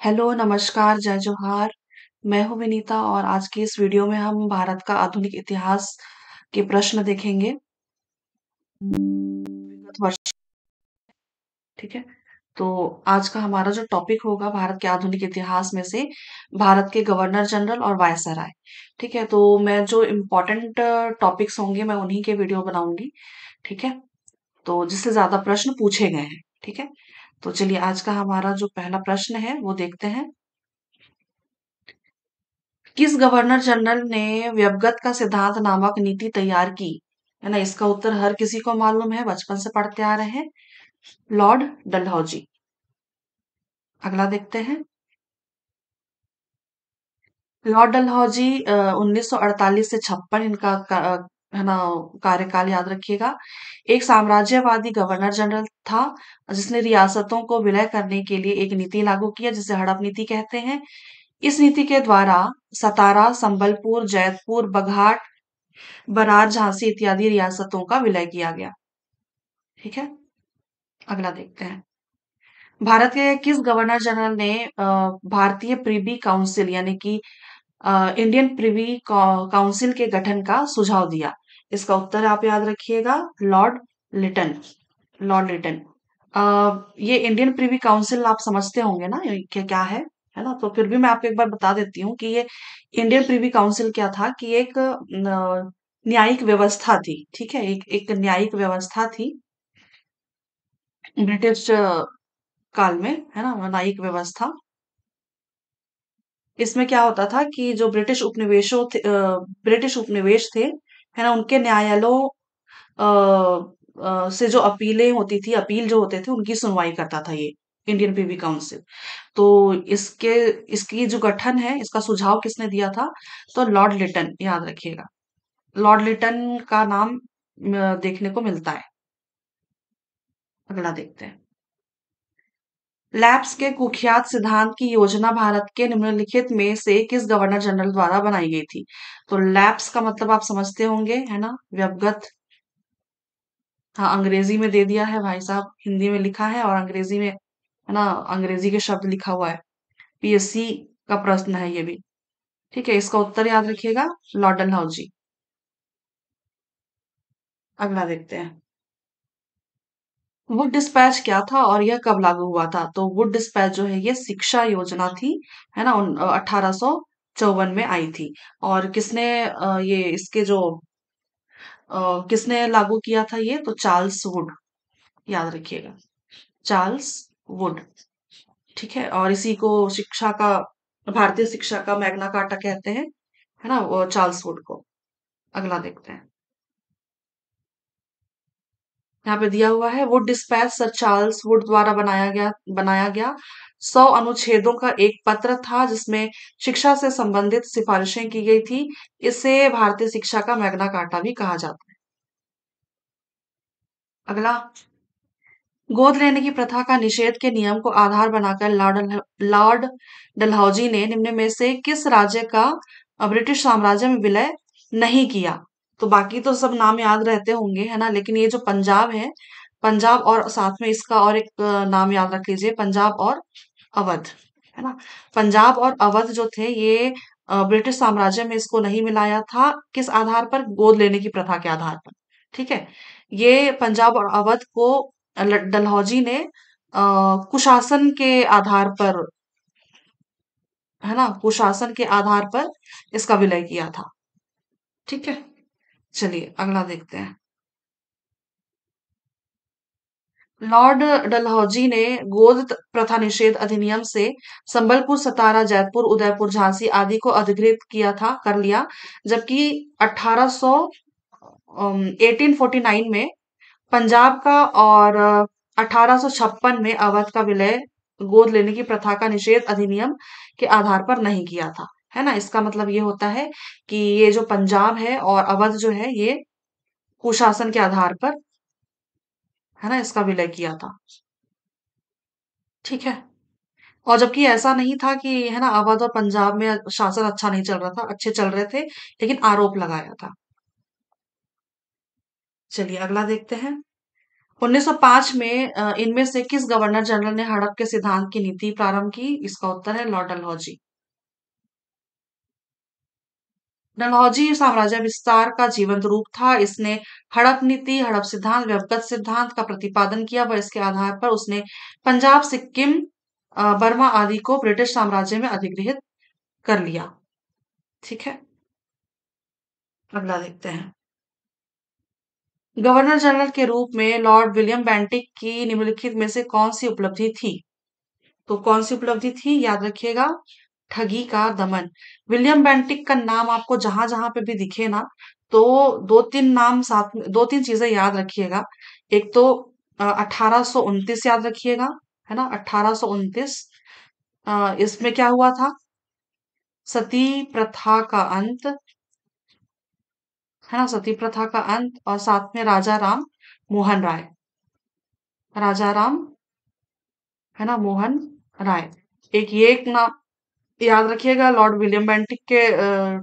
Hello, नमस्कार, जय जोहार। मैं हूँ विनीता और आज की इस वीडियो में हम भारत का आधुनिक इतिहास के प्रश्न देखेंगे। विगत वर्ष, ठीक है। तो आज का हमारा जो टॉपिक होगा भारत के आधुनिक इतिहास में से भारत के गवर्नर जनरल और वायसराय। ठीक है, तो मैं जो इम्पोर्टेंट टॉपिक्स होंगे मैं उन्हीं के वीडियो बनाऊंगी। ठीक है, तो जिससे ज्यादा प्रश्न पूछे गए हैं। ठीक है, तो चलिए आज का हमारा जो पहला प्रश्न है वो देखते हैं। किस गवर्नर जनरल ने व्यवगत का सिद्धांत नामक नीति तैयार की? है ना, इसका उत्तर हर किसी को मालूम है, बचपन से पढ़ते आ रहे हैं। लॉर्ड डलहौजी। अगला देखते हैं। लॉर्ड डलहौजी 1948 से 56 इनका है ना कार्यकाल याद रखिएगा। एक साम्राज्यवादी गवर्नर जनरल था जिसने रियासतों को विलय करने के लिए एक नीति लागू किया जिसे हड़प नीति कहते हैं। इस नीति के द्वारा सतारा, संबलपुर, जैतपुर, बघाट, बरार, झांसी इत्यादि रियासतों का विलय किया गया। ठीक है, अगला देखते हैं। भारत के किस गवर्नर जनरल ने भारतीय प्रिवी काउंसिल यानी कि इंडियन प्रिवी काउंसिल के गठन का सुझाव दिया? इसका उत्तर आप याद रखिएगा, लॉर्ड लिटन। लॉर्ड लिटन। अ, ये इंडियन प्रिवी काउंसिल आप समझते होंगे ना, ये क्या है ना, तो फिर भी मैं आपको एक बार बता देती हूँ कि ये इंडियन प्रिवी काउंसिल क्या था कि एक न्यायिक व्यवस्था थी। ठीक है, एक एक न्यायिक व्यवस्था थी ब्रिटिश काल में, है ना, न्यायिक व्यवस्था। इसमें क्या होता था कि जो ब्रिटिश उपनिवेश थे, है ना, उनके न्यायालयों से जो अपीलें होती थी, अपील जो होते थे उनकी सुनवाई करता था ये इंडियन प्रिवी काउंसिल। तो इसके इसकी जो गठन है, इसका सुझाव किसने दिया था? तो लॉर्ड लिटन, याद रखिएगा। लॉर्ड लिटन का नाम देखने को मिलता है। अगला देखते हैं। लैप्स के कुख्यात सिद्धांत की योजना भारत के निम्नलिखित में से किस गवर्नर जनरल द्वारा बनाई गई थी? तो लैप्स का मतलब आप समझते होंगे, है ना, व्यवगत। हाँ, अंग्रेजी में दे दिया है भाई साहब, हिंदी में लिखा है और अंग्रेजी में, है ना, अंग्रेजी के शब्द लिखा हुआ है। पीएससी का प्रश्न है ये भी। ठीक है, इसका उत्तर याद रखिएगा, लॉर्ड डलहौजी। अगला देखते हैं। वुड डिस्पैच क्या था और यह कब लागू हुआ था? तो वुड डिस्पैच जो है ये शिक्षा योजना थी, है ना, 1854 में आई थी। और किसने ये इसके जो किसने लागू किया था ये? तो चार्ल्स वुड, याद रखिएगा, चार्ल्स वुड। ठीक है, और इसी को शिक्षा का, भारतीय शिक्षा का मैग्ना कार्टा कहते हैं, है ना, वो चार्ल्स वुड को। अगला देखते हैं। यहाँ पे दिया हुआ है, Wood dispatch sir Charles Wood द्वारा बनाया गया 100 अनुच्छेदों का एक पत्र था जिसमें शिक्षा से संबंधित सिफारिशें की गई थी। इसे भारतीय शिक्षा का मैग्ना कार्टा भी कहा जाता है। अगला, गोद लेने की प्रथा का निषेध के नियम को आधार बनाकर लॉर्ड डलहौजी ने निम्न में से किस राज्य का ब्रिटिश साम्राज्य में विलय नहीं किया? तो बाकी तो सब नाम याद रहते होंगे, है ना, लेकिन ये जो पंजाब है, पंजाब और साथ में इसका और एक नाम याद रख लीजिए, पंजाब और अवध। है ना, पंजाब और अवध जो थे ये ब्रिटिश साम्राज्य में इसको नहीं मिलाया था। किस आधार पर? गोद लेने की प्रथा के आधार पर। ठीक है, ये पंजाब और अवध को डलहौजी ने कुशासन के आधार पर, है ना, कुशासन के आधार पर इसका विलय किया था। ठीक है, चलिए अगला देखते हैं। लॉर्ड डलहौजी ने प्रथा निषेध अधिनियम से संबलपुर, सतारा, जयपुर, उदयपुर, झांसी आदि को अधिकृत कर लिया, जबकि 1849 में पंजाब का और 1856 में अवध का विलय गोद लेने की प्रथा का निषेध अधिनियम के आधार पर नहीं किया था। है ना, इसका मतलब ये होता है कि ये जो पंजाब है और अवध जो है ये कुशासन के आधार पर, है ना, इसका विलय किया था। ठीक है, और जबकि ऐसा नहीं था कि, है ना, अवध और पंजाब में शासन अच्छा नहीं चल रहा था, अच्छे चल रहे थे, लेकिन आरोप लगाया था। चलिए अगला देखते हैं। 1905 में इनमें से किस गवर्नर जनरल ने हड़प के सिद्धांत की नीति प्रारंभ की? इसका उत्तर है लॉर्ड डलहौजी। डलहौजी साम्राज्य विस्तार का जीवंत रूप था। इसने हड़प नीति, हड़प सिद्धांत, व्यवगत सिद्धांत का प्रतिपादन किया व इसके आधार पर उसने पंजाब, सिक्किम, बर्मा आदि को ब्रिटिश साम्राज्य में अधिग्रहित कर लिया। ठीक है, अगला देखते हैं। गवर्नर जनरल के रूप में लॉर्ड विलियम बेंटिक की निम्नलिखित में से कौन सी उपलब्धि थी? तो कौन सी उपलब्धि थी, याद रखिएगा, ठगी का दमन। विलियम बेंटिक का नाम आपको जहां जहां पे भी दिखे ना, तो दो तीन नाम साथ में, दो तीन चीजें याद रखिएगा। एक तो 1829 याद रखिएगा, है ना, 1829। इसमें क्या हुआ था? सती प्रथा का अंत, है ना, सती प्रथा का अंत, और साथ में राजा राम मोहन राय, राजा राम, है ना, मोहन राय। एक नाम याद रखिएगा, लॉर्ड विलियम बेंटिक के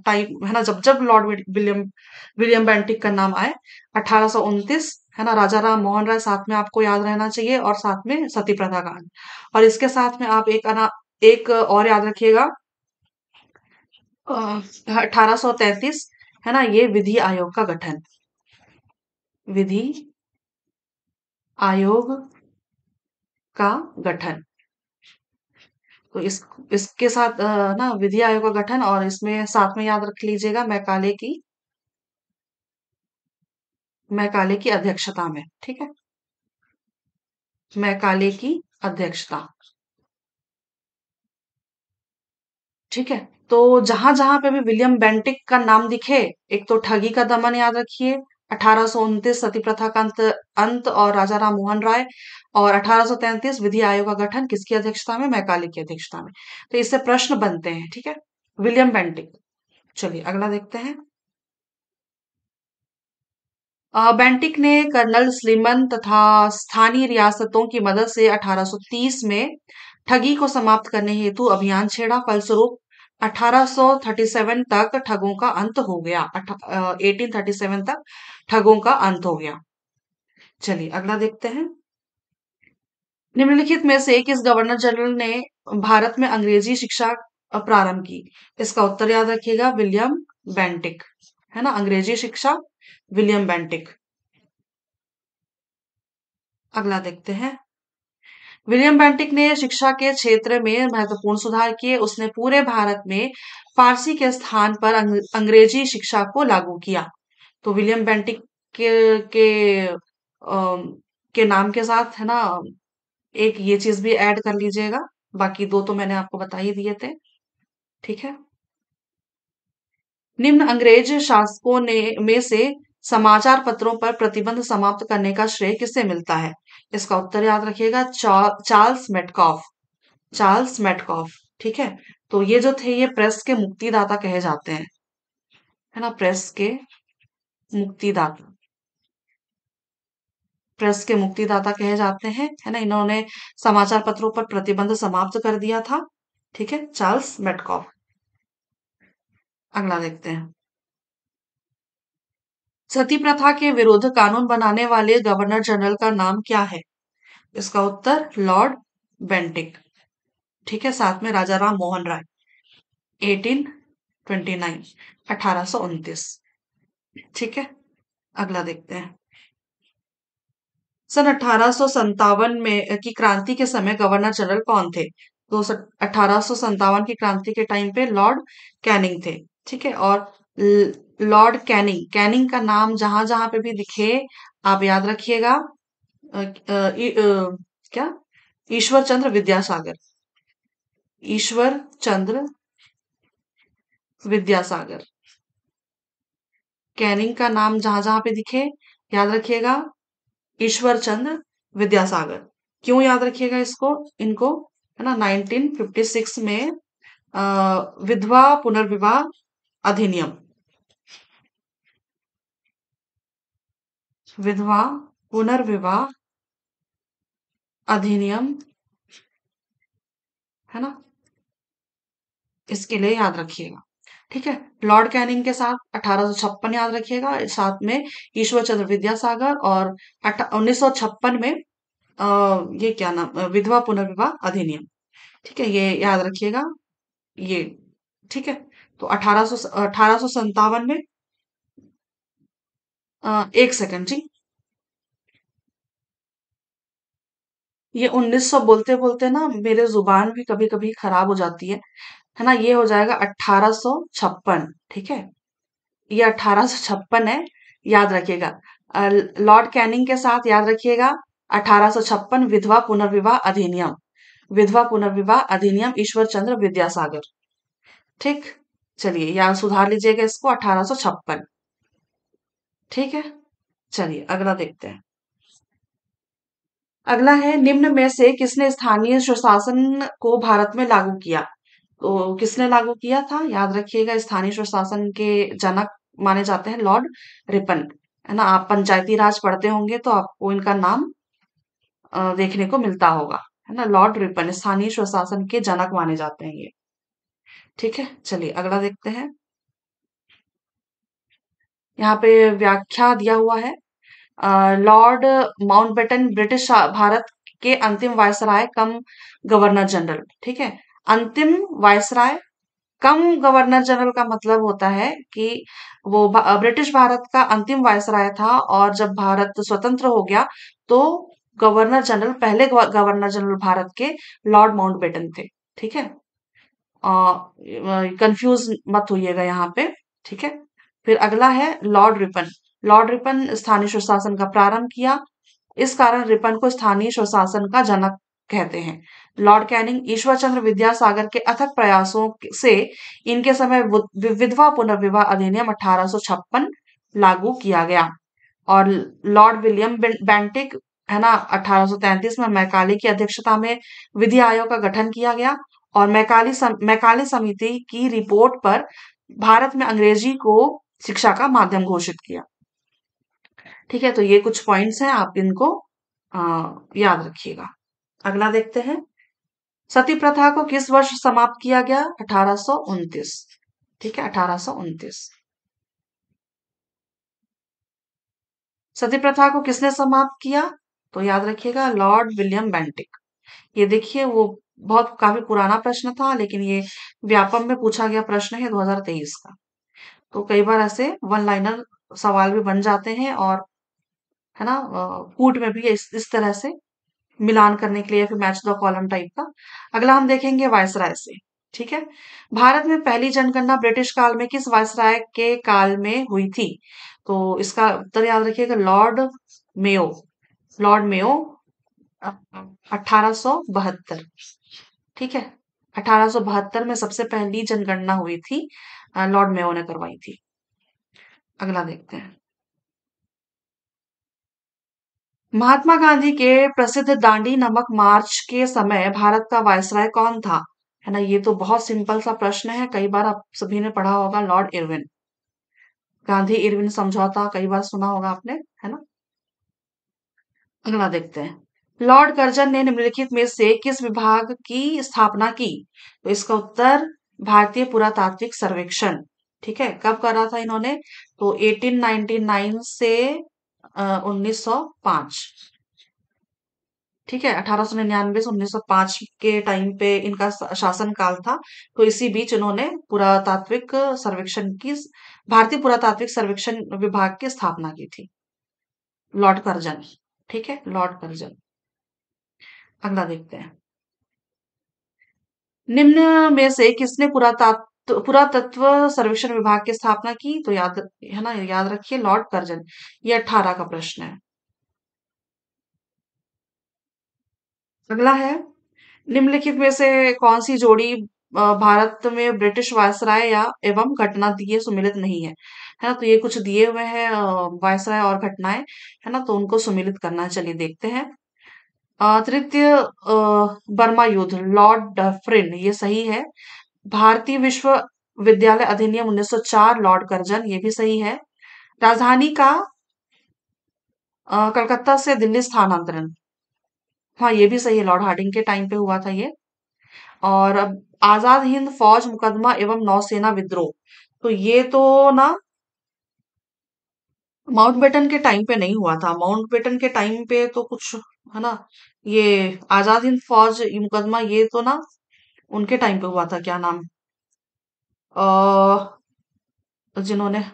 टाइम, है ना, जब जब लॉर्ड विलियम विलियम बेंटिक का नाम आए, 1829, है ना, राजा राम मोहन राय साथ में आपको याद रहना चाहिए, और साथ में सती प्रथा कांड। और इसके साथ में आप एक और याद रखिएगा, 1833, है ना, ये विधि आयोग का गठन, विधि आयोग का गठन। तो इसके साथ ना विधि आयोग का गठन, और इसमें साथ में याद रख लीजिएगा मैकाले की अध्यक्षता में। ठीक है, मैकाले की अध्यक्षता। ठीक है, तो जहां जहां पे भी विलियम बेंटिक का नाम दिखे, एक तो ठगी का दमन याद रखिए, 1829 सती प्रथा का अंत और राजा राम मोहन राय, और 1833 विधि आयोग का गठन किसकी अध्यक्षता में? मैकाले की अध्यक्षता में। तो इससे प्रश्न बनते हैं। ठीक है, विलियम बेंटिक। चलिए अगला देखते हैं। बेंटिक ने कर्नल स्लीमन तथा स्थानीय रियासतों की मदद से 1830 में ठगी को समाप्त करने हेतु अभियान छेड़ा। फलस्वरूप 1837 तक ठगों का अंत हो गया। 1837 तक ठगों का अंत हो गया। चलिए अगला देखते हैं। निम्नलिखित में से किस गवर्नर जनरल ने भारत में अंग्रेजी शिक्षा प्रारंभ की? इसका उत्तर याद रखिएगा, विलियम बेंटिक, है ना, अंग्रेजी शिक्षा विलियम बेंटिक। अगला देखते हैं। विलियम बेंटिक ने शिक्षा के क्षेत्र में महत्वपूर्ण सुधार किए। उसने पूरे भारत में फारसी के स्थान पर अंग्रेजी शिक्षा को लागू किया। तो विलियम बेंटिक अम, के नाम के साथ, है ना, एक ये चीज भी ऐड कर लीजिएगा। बाकी दो तो मैंने आपको बता ही दिए थे। ठीक है, निम्न अंग्रेज शासकों ने में से समाचार पत्रों पर प्रतिबंध समाप्त करने का श्रेय किसे मिलता है? इसका उत्तर याद रखिएगा, चार्ल्स मेटकॉफ, चार्ल्स मेटकॉफ। ठीक है, तो ये जो थे, ये प्रेस के मुक्तिदाता कहे जाते हैं, है ना, प्रेस के मुक्तिदाता, प्रेस के मुक्तिदाता कहे जाते हैं, है ना। इन्होंने समाचार पत्रों पर प्रतिबंध समाप्त कर दिया था। ठीक है, चार्ल्स मेटकॉफ। अगला देखते हैं। सती प्रथा के विरुद्ध कानून बनाने वाले गवर्नर जनरल का नाम क्या है? इसका उत्तर लॉर्ड बेंटिक। ठीक है, साथ में राजा राम मोहन राय, 1829, 1829। ठीक है, अगला देखते हैं। सन 1857 में की क्रांति के समय गवर्नर जनरल कौन थे? तो 1857 की क्रांति के टाइम पे लॉर्ड कैनिंग थे। ठीक है, और लॉर्ड कैनिंग, कैनिंग का नाम जहां जहां पे भी दिखे, आप याद रखिएगा। क्या? ईश्वर चंद्र विद्यासागर, ईश्वर चंद्र विद्यासागर। कैनिंग का नाम जहां जहां पे दिखे, याद रखिएगा, ईश्वर चंद्र विद्यासागर। क्यों याद रखिएगा इसको, इनको, है ना, 1956 में विधवा पुनर्विवाह अधिनियम, विधवा पुनर्विवाह अधिनियम, है ना, इसके लिए याद रखिएगा। ठीक है। लॉर्ड कैनिंग के साथ 1856 याद रखिएगा, साथ में ईश्वर चंद्र विद्यासागर, और 1956 में ये क्या नाम, विधवा पुनर्विवाह अधिनियम। ठीक है, ये याद रखिएगा ये। ठीक है, तो 1857 में, एक सेकंड जी, ये 1900 बोलते बोलते ना मेरे जुबान भी कभी कभी खराब हो जाती है ना। ये हो जाएगा 1856। ठीक है, ये 1856 है, याद रखिएगा। लॉर्ड कैनिंग के साथ याद रखिएगा 1856 विधवा पुनर्विवाह अधिनियम, विधवा पुनर्विवाह अधिनियम ईश्वर चंद्र विद्यासागर। ठीक, चलिए यहाँ सुधार लीजिएगा इसको, 1856। ठीक है, चलिए अगला देखते हैं। अगला है, निम्न में से किसने स्थानीय स्वशासन को भारत में लागू किया? तो किसने लागू किया था, याद रखिएगा, स्थानीय स्वशासन के जनक माने जाते हैं लॉर्ड रिपन। है ना, आप पंचायती राज पढ़ते होंगे तो आपको इनका नाम देखने को मिलता होगा। है ना, लॉर्ड रिपन स्थानीय स्वशासन के जनक माने जाते हैं ये। ठीक है, चलिए अगला देखते हैं। यहाँ पे व्याख्या दिया हुआ है। लॉर्ड माउंटबेटन ब्रिटिश भारत के अंतिम वायसराय कम गवर्नर जनरल। ठीक है, अंतिम वायसराय कम गवर्नर जनरल का मतलब होता है कि वो ब्रिटिश भारत का अंतिम वायसराय था, और जब भारत स्वतंत्र हो गया तो गवर्नर जनरल, पहले गवर्नर जनरल भारत के लॉर्ड माउंटबेटन थे। ठीक है, कंफ्यूज मत होइएगा यहाँ पे। ठीक है, फिर अगला है लॉर्ड रिपन। लॉर्ड रिपन स्थानीय स्वशासन का प्रारंभ किया, इस कारण रिपन को स्थानीय स्वशासन का जनक कहते हैं। लॉर्ड कैनिंग ईश्वर चंद्र विद्यासागर के अथक प्रयासों से इनके समय विधवा पुनर्विवाह अधिनियम 1856 लागू किया गया। और लॉर्ड विलियम बेंटिक, है ना, 1833 में मैकाले की अध्यक्षता में विधि आयोग का गठन किया गया, और मैकाले समिति की रिपोर्ट पर भारत में अंग्रेजी को शिक्षा का माध्यम घोषित किया। ठीक है, तो ये कुछ पॉइंट्स हैं, आप इनको आ, याद रखिएगा। अगला देखते हैं। सती प्रथा को किस वर्ष समाप्त किया गया? 1829। ठीक है, 1829। सती प्रथा को किसने समाप्त किया? तो याद रखिएगा लॉर्ड विलियम बेंटिक। ये देखिए, वो बहुत काफी पुराना प्रश्न था, लेकिन ये व्यापम में पूछा गया प्रश्न है 2023 का। तो कई बार ऐसे वन लाइनर सवाल भी बन जाते हैं, और है ना, कूट में भी इस तरह से मिलान करने के लिए, या फिर मैच द कॉलम टाइप का। अगला हम देखेंगे वायसराय से। ठीक है, भारत में पहली जनगणना ब्रिटिश काल में किस वायसराय के काल में हुई थी? तो इसका उत्तर याद रखिएगा, लॉर्ड मेयो। Lord Mayo, 1872। ठीक है, 1872 में सबसे पहली जनगणना हुई थी, लॉर्ड मेयो ने करवाई थी। अगला देखते हैं। महात्मा गांधी के प्रसिद्ध दांडी नमक मार्च के समय भारत का वायसराय कौन था? है ना, ये तो बहुत सिंपल सा प्रश्न है, कई बार आप सभी ने पढ़ा होगा, लॉर्ड इरविन। गांधी इरविन समझौता कई बार सुना होगा आपने, है ना। अगला देखते हैं। लॉर्ड कर्जन ने निम्नलिखित में से किस विभाग की स्थापना की? तो इसका उत्तर भारतीय पुरातात्विक सर्वेक्षण। ठीक है, कब करा था इन्होंने? तो 1899 से 1905। ठीक है, 1899 से 1905 के टाइम पे इनका शासन काल था। तो इसी बीच इन्होंने पुरातात्विक सर्वेक्षण की, भारतीय पुरातात्विक सर्वेक्षण विभाग की स्थापना की थी, लॉर्ड कर्जन। ठीक है, लॉर्ड कर्जन। अगला देखते हैं। निम्न में से किसने पुरातत्व सर्वेक्षण विभाग की स्थापना की? तो याद, है ना, याद रखिए लॉर्ड कर्जन। ये 18 का प्रश्न है। अगला है, निम्नलिखित में से कौन सी जोड़ी भारत में ब्रिटिश वायसराय या एवं घटना दिए सुमिलित नहीं है? है ना, तो ये कुछ दिए हुए हैं वायसराय और घटनाएं, है ना, तो उनको सुमिलित करना है। चलिए देखते हैं। तृतीय बर्मा युद्ध, लॉर्ड डफरिन, ये सही है। भारतीय विश्वविद्यालय अधिनियम 1904, लॉर्ड कर्जन, ये भी सही है। राजधानी का कलकत्ता से दिल्ली स्थानांतरण, हाँ ये भी सही है, लॉर्ड हार्डिंग के टाइम पे हुआ था ये। और अब आजाद हिंद फौज मुकदमा एवं नौसेना विद्रोह, तो ये तो ना माउंटबेटन के टाइम पे नहीं हुआ था। माउंटबेटन के टाइम पे तो कुछ, है ना, ये आजाद हिंद फौज ये मुकदमा ये तो ना उनके टाइम पे हुआ था। क्या नाम, अ, जिन्होंने,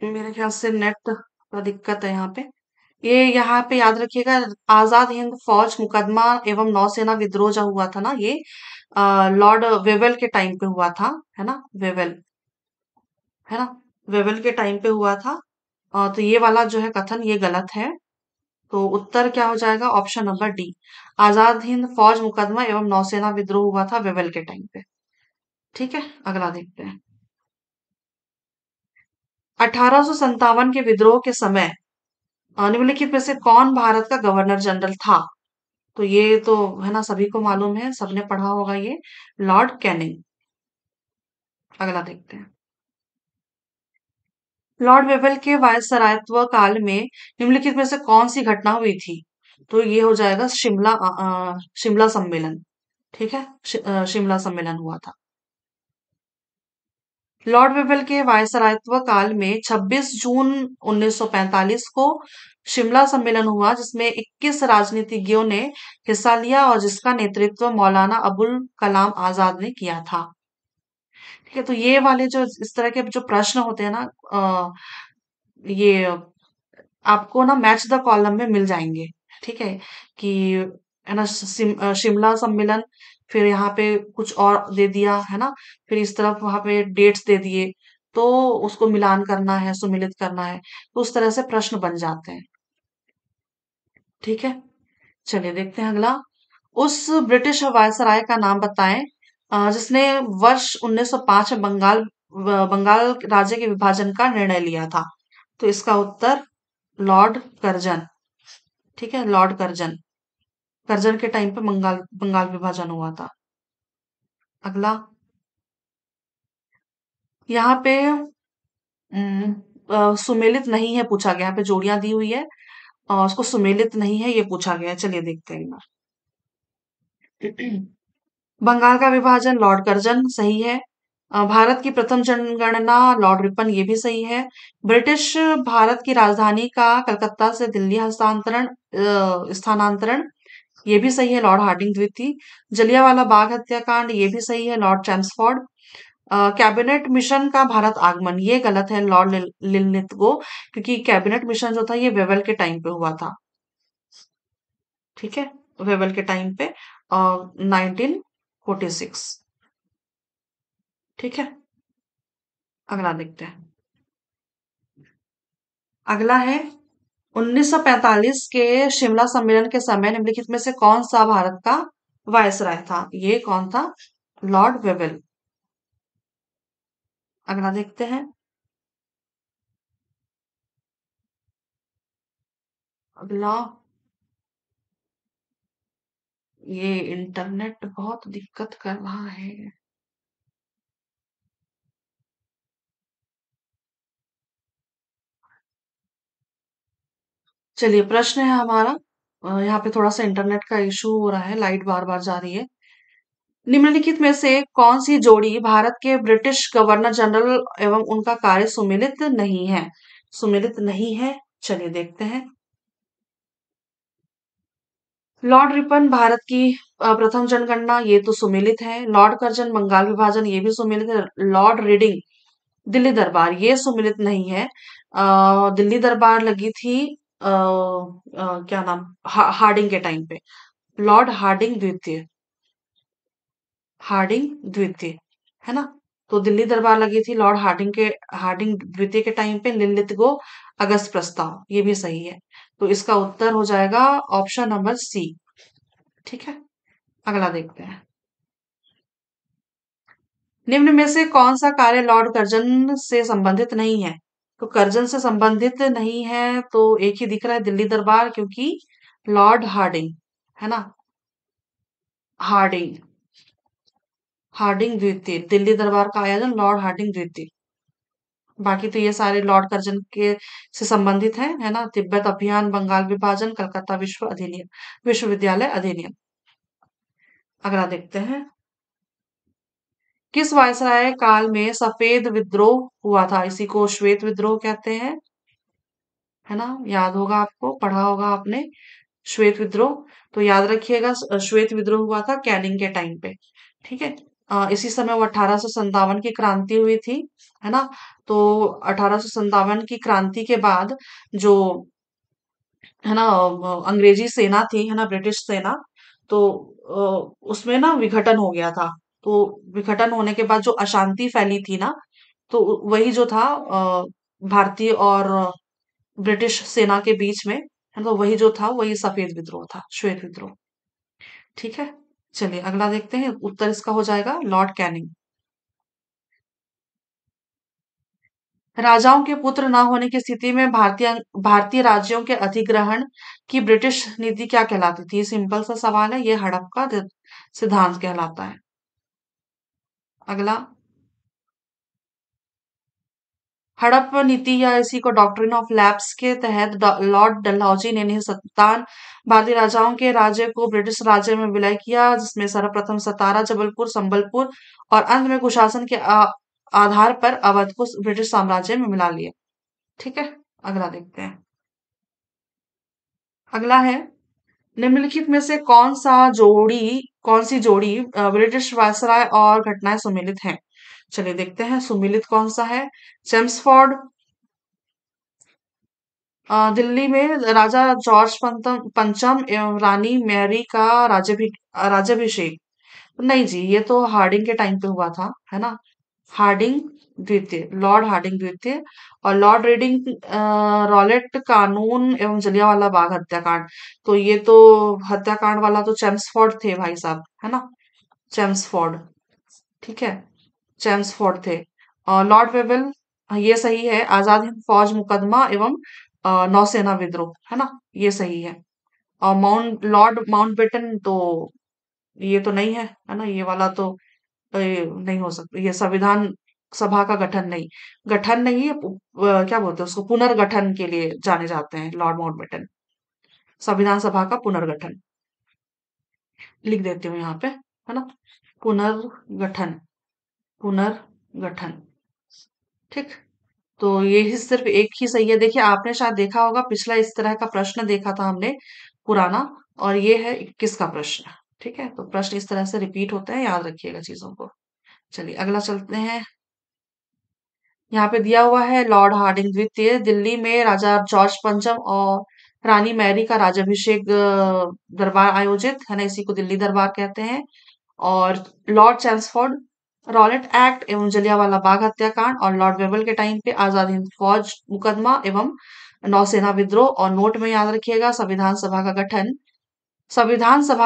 मेरे ख्याल से नेट का दिक्कत है यहाँ पे। ये यहाँ पे याद रखिएगा, आजाद हिंद फौज मुकदमा एवं नौसेना विद्रोह जो हुआ था ना, ये लॉर्ड वेवेल के टाइम पे हुआ था, है ना, वेवेल, है ना, वेवेल के टाइम पे हुआ था। तो ये वाला जो है कथन ये गलत है। तो उत्तर क्या हो जाएगा, option number D, Azad Hind फौज मुकदमा एवं नौसेना विद्रोह हुआ था वेवेल के टाइम पे। ठीक है, अगला देखते हैं। 1857 के विद्रोह के समय निम्नलिखित में से कौन भारत का गवर्नर जनरल था? तो ये तो है ना, सभी को मालूम है, सबने पढ़ा होगा ये, लॉर्ड कैनिंग। अगला देखते हैं। लॉर्ड वेवेल के वायसरायत्व काल में निम्नलिखित में से कौन सी घटना हुई थी? तो ये हो जाएगा शिमला सम्मेलन। ठीक है, शिमला सम्मेलन हुआ था। लॉर्ड वेवेल के वायसरायत्व काल में 26 जून 1945 को शिमला सम्मेलन हुआ, जिसमें 21 राजनीतिज्ञों ने हिस्सा लिया और जिसका नेतृत्व मौलाना अबुल कलाम आजाद ने किया था। ठीक है, तो ये वाले जो इस तरह के जो प्रश्न होते हैं ना, ये आपको ना मैच द कॉलम में मिल जाएंगे। ठीक है, कि है ना, शिमला सम्मेलन, फिर यहाँ पे कुछ और दे दिया है ना, फिर इस तरफ वहां पे डेट्स दे दिए, तो उसको मिलान करना है, सुमिलित करना है, तो उस तरह से प्रश्न बन जाते हैं। ठीक है, चलिए देखते हैं अगला। उस ब्रिटिश वायसराय का नाम बताएं जिसने वर्ष 1905 में बंगाल राज्य के विभाजन का निर्णय लिया था। तो इसका उत्तर लॉर्ड कर्जन। ठीक है, लॉर्ड कर्जन, कर्जन के टाइम पे बंगाल बंगाल विभाजन हुआ था। अगला, यहाँ पे सुमेलित नहीं है पूछा गया, यहाँ पे जोड़ियां दी हुई है और उसको सुमेलित नहीं है ये पूछा गया है। चलिए देखते हैं एक बार। बंगाल का विभाजन लॉर्ड कर्जन सही है। भारत की प्रथम जनगणना लॉर्ड रिपन ये भी सही है। ब्रिटिश भारत की राजधानी का कलकत्ता से दिल्ली हस्तांतरण स्थानांतरण ये भी सही है, लॉर्ड हार्डिंग द्वितीय। जलियांवाला बाग हत्याकांड ये भी सही है, लॉर्ड चैम्सफोर्ड। कैबिनेट मिशन का भारत आगमन ये गलत है, लॉर्ड लिलिथगो, क्योंकि कैबिनेट मिशन जो था ये वेवेल के टाइम पे हुआ था। ठीक है, वेवेल के टाइम पे 1946। ठीक है, अगला देखते हैं। अगला है 1945 के शिमला सम्मेलन के समय निम्नलिखित में से कौन सा भारत का वायसराय था? ये कौन था? Lord Wavell. अगला देखते हैं। अगला, ये इंटरनेट बहुत दिक्कत कर रहा है। चलिए, प्रश्न है हमारा, यहाँ पे थोड़ा सा इंटरनेट का इशू हो रहा है, लाइट बार बार जा रही है। निम्नलिखित में से कौन सी जोड़ी भारत के ब्रिटिश गवर्नर जनरल एवं उनका कार्य सुमेलित नहीं है? सुमेलित नहीं है, चलिए देखते हैं। लॉर्ड रिपन भारत की प्रथम जनगणना ये तो सुमेलित है। लॉर्ड कर्जन बंगाल विभाजन ये भी सुमेलित है। लॉर्ड रीडिंग दिल्ली दरबार ये सुमेलित नहीं है। दिल्ली दरबार लगी थी क्या नाम, हार्डिंग के टाइम पे, लॉर्ड हार्डिंग द्वितीय, हार्डिंग द्वितीय, है ना। तो दिल्ली दरबार लगी थी लॉर्ड हार्डिंग द्वितीय के टाइम पे, लिलित गो अगस्त प्रस्ताव ये भी सही है। तो इसका उत्तर हो जाएगा ऑप्शन नंबर सी। ठीक है, अगला देखते हैं। निम्न में से कौन सा कार्य लॉर्ड कर्जन से संबंधित नहीं है? तो कर्जन से संबंधित नहीं है तो एक ही दिख रहा है, दिल्ली दरबार, क्योंकि लॉर्ड हार्डिंग, है ना, हार्डिंग, हार्डिंग द्वितीय, दिल्ली दरबार का आयोजन लॉर्ड हार्डिंग द्वितीय। बाकी तो ये सारे लॉर्ड कर्जन के से संबंधित हैं, है ना? तिब्बत अभियान, बंगाल विभाजन, कलकत्ता विश्वविद्यालय अधिनियम। अगला देखते हैं। किस वायसराय काल में सफेद विद्रोह हुआ था? इसी को श्वेत विद्रोह कहते हैं, है ना? याद होगा आपको, पढ़ा होगा आपने श्वेत विद्रोह। तो याद रखिएगा, श्वेत विद्रोह हुआ था कैनिंग के टाइम पे। ठीक है। इसी समय वो 1857 की क्रांति हुई थी, है ना? तो 1857 की क्रांति के बाद जो, है ना, अंग्रेजी सेना थी, है ना, ब्रिटिश सेना, तो उसमें ना विघटन हो गया था। तो विघटन होने के बाद जो अशांति फैली थी ना, तो वही जो था भारतीय और ब्रिटिश सेना के बीच में, है, तो वही जो था वही सफेद विद्रोह था, श्वेत विद्रोह। ठीक है। चलिए अगला देखते हैं, उत्तर इसका हो जाएगा लॉर्ड कैनिंग। राजाओं के पुत्र न होने की स्थिति में भारतीय भारतीय राज्यों के अधिग्रहण की ब्रिटिश नीति क्या कहलाती थी? सिंपल सा सवाल है, ये हड़प्पा सिद्धांत कहलाता है। अगला, हड़प्पा नीति या इसी को डॉक्ट्रिन ऑफ लैप्स के तहत लॉर्ड डलहौजी ने 1957 भारतीय राजाओं के राज्य को ब्रिटिश राज्य में विलय किया, जिसमें सर्वप्रथम सतारा, जबलपुर, संबलपुर और अंत में कुशासन के आधार पर अवध को ब्रिटिश साम्राज्य में मिला लिया। ठीक है। अगला देखते हैं। अगला है, निम्नलिखित में से कौन सी जोड़ी ब्रिटिश वायसराय और घटनाएं सुमेलित हैं? चलिए देखते हैं सुमेलित कौन सा है। चेम्सफोर्ड, दिल्ली में राजा जॉर्ज पंचम एवं रानी मैरी का राज्याभिषेक। नहीं जी, ये तो हार्डिंग के टाइम पे हुआ था, है ना? हार्डिंग द्वितीय, लॉर्ड हार्डिंग द्वितीय। और लॉर्ड रीडिंग, रॉलेट कानून एवं जलियांवाला बाग हत्याकांड। तो ये तो हत्याकांड वाला तो चेम्सफोर्ड थे भाई साहब, है ना? चेम्सफोर्ड। ठीक है। चेम्सफोर्ड थे। लॉर्ड वेवेल, ये सही है। आजाद हिंद फौज मुकदमा एवं नौसेना विद्रोह, है ना? ये सही है। और लॉर्ड माउंटबेटन तो ये तो नहीं है ना? ये वाला तो नहीं हो सकता। ये संविधान सभा का गठन नहीं, गठन नहीं है, क्या बोलते हैं उसको, पुनर्गठन के लिए जाने जाते हैं लॉर्ड माउंटबेटन। संविधान सभा का पुनर्गठन लिख देती हूँ यहाँ पे, है ना? पुनर्गठन, पुनर्गठन। ठीक। तो ये ही सिर्फ एक ही सही है। देखिए आपने शायद देखा होगा, पिछला इस तरह का प्रश्न देखा था हमने पुराना, और ये है 21 का प्रश्न। ठीक है। तो प्रश्न इस तरह से रिपीट होते हैं, याद रखिएगा चीजों को। चलिए अगला चलते हैं। यहाँ पे दिया हुआ है, लॉर्ड हार्डिंग द्वितीय, दिल्ली में राजा जॉर्ज पंचम और रानी मैरी का राज्याभिषेक दरबार आयोजित, है ना? इसी को दिल्ली दरबार कहते हैं। और लॉर्ड चैम्सफोर्ड, रॉलेट एक्ट एवं जलियांवाला बाग हत्याकांड, और लॉर्ड वेबल के टाइम पे आजाद हिंद फौज मुकदमा एवं नौसेना विद्रोह। और नोट में याद रखिएगा, संविधान सभा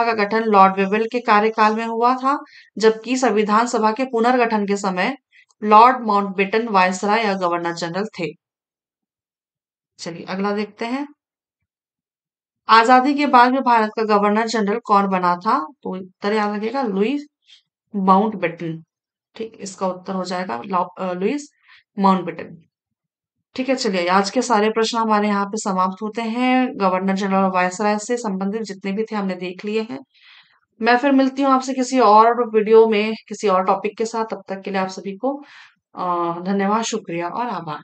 का गठन लॉर्ड वेवेल के कार्यकाल में हुआ था, जबकि संविधान सभा के पुनर्गठन के समय लॉर्ड माउंटबेटन वायसराय या गवर्नर जनरल थे। चलिए अगला देखते हैं। आजादी के बाद में भारत का गवर्नर जनरल कौन बना था? तो उत्तर याद रखिएगा, लुईस माउंटबेटन। ठीक, इसका उत्तर हो जाएगा लुईस माउंटबेटन। ठीक है। चलिए आज के सारे प्रश्न हमारे यहाँ पे समाप्त होते हैं। गवर्नर जनरल और वायसराय से संबंधित जितने भी थे हमने देख लिए हैं। मैं फिर मिलती हूँ आपसे किसी और वीडियो में किसी और टॉपिक के साथ। तब तक के लिए आप सभी को धन्यवाद, शुक्रिया और आभार।